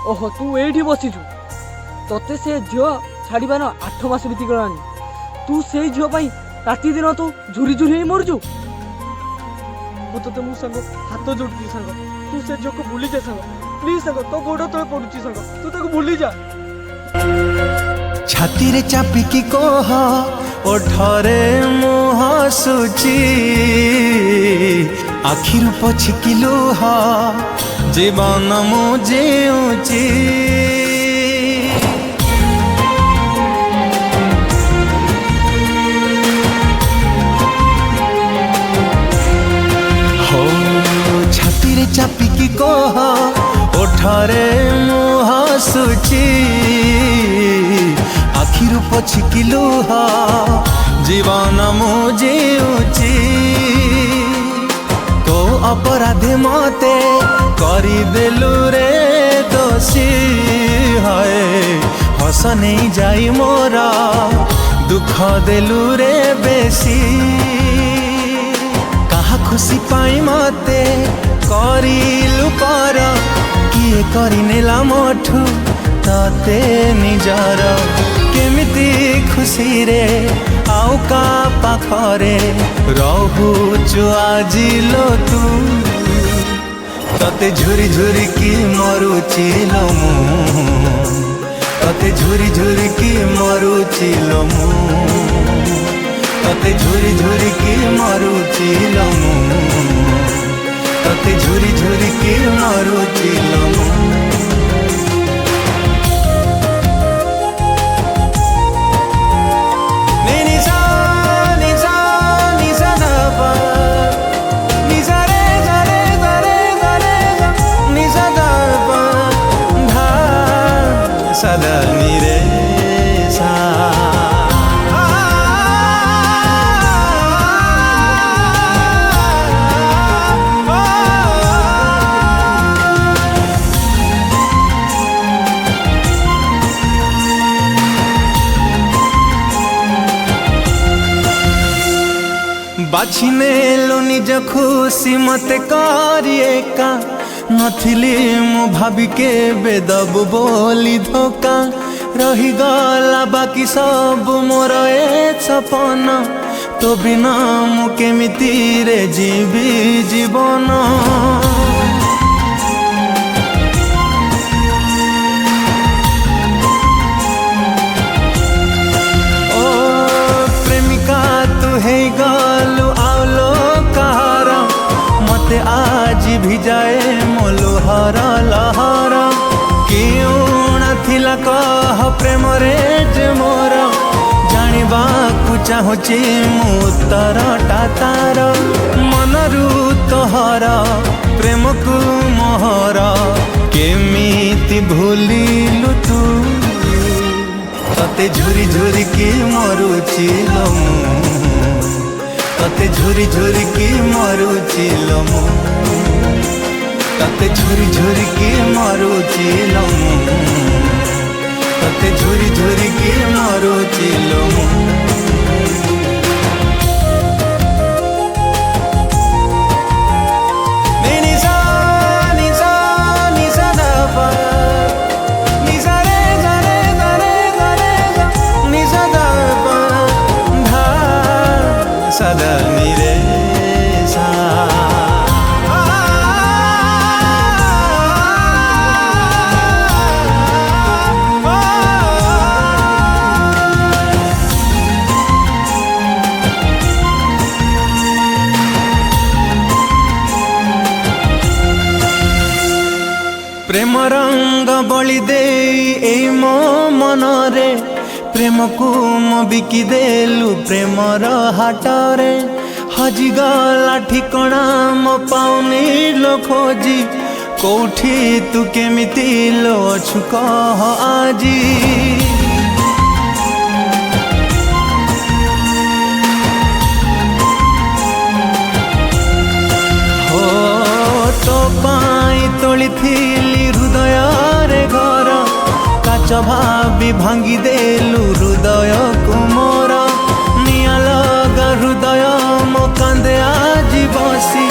ओहो तू एठी बसिचु तोते से झियो छाड़बार 8 मास बीती गलानी तू से झियो पाई राति दिन तू झुरी झुरी ही मरजु मो तो मु संग हाथ जोड़ती संग तू से झियो को भूली जा संग प्लीज संग तो गोड़ तले पड़ुची संग तू ताको भूली जा छाती रे चापिकी कह ओठरे मुह सुची आखिर पछिकी लुह जीवन मु जीउची हो छाती रे चापिकी कह ओठरे मुह सुची आखिर पछिकी लुह जीवन मु जीउची को अपराधी मते करदेलु रे दोषी है हस नहीं जाई मोरा दुख देलु रे बेसी कहा खुशी पाई मते करिलु पर किए करिनेला मोठू तते निजर केमिति खुशी रे आउ का पाखरे रहुचु आजिलो तू तते झुरी झुरी की मरुचिलो मु तते झुरी झुरी की मरुचिलो मु तते झुरी झुरी की मरुचिलो मु तते झुरी झुरी की मरुचिलो मु सदा निरे सा बाछिने लो निज खुशी मते करिए का नथिली मु भाभी के बेदब बोली धोका रही गला बाकी सब मोर ए सपन तो बिना मु केमिति रे जीवी जीवन ओ प्रेमिका तू है गलु आलो कहार मते आज भी जाए मोलुहर लहर किउणा थिला कह प्रेम रे जे मोर जानिबाकु चाहुची मु उत्तरटा तार मनरु तोहर प्रेम को मोहर केमिति भूलिलु तू तते झुरी झुरी की मरुचिलो मु तते झुरी झुरी की मरुचिलो मु तते झुरी झुरी की मरुचिलो मु तते झुरी झुरी की मरुचिलो मु सदा निरे सा प्रेम रंग बलि दे मो मनरे प्रेम को मो बिकी देलु प्रेमर हाटरे हजिगला ठिकणा मो पाउनी लो खोजी कोठी तू केमिति लो अछु कह आजी हो तो पाई तोली थिली हृदय रे घर काच भाभी भांगी देलु हृदय को मोर निया लगा हृदय मो कांदे आज बसी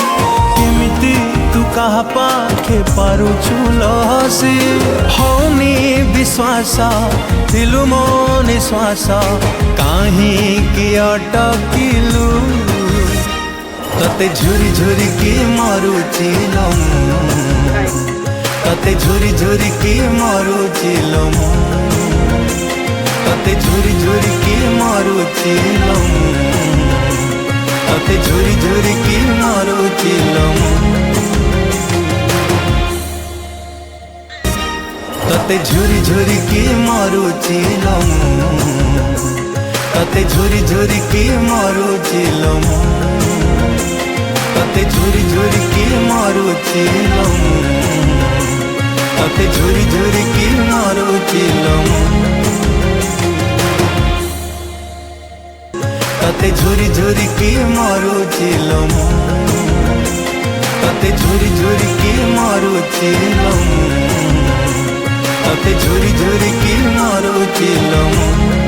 केमिति तू कहा पाखे पारुछु लहसी हौनी विश्वास थिलु मो निश्वास काहींकि अटकिलु तते झुरी झुरी की मरुची तते झुरी झुरी की मरुची तते झुरी झुरी की मरुची तते झुरी झुरी की मरुची तते झुरी झुरी की मरुची तते झुरी झुरी की मरुची तते झुरी झुरी की मरुची तते झुरी झुरी की मरुची तते झुरी झुरी की मरुची तते झुरी झुरी की मरुची तते झुरी झुरी की मरुची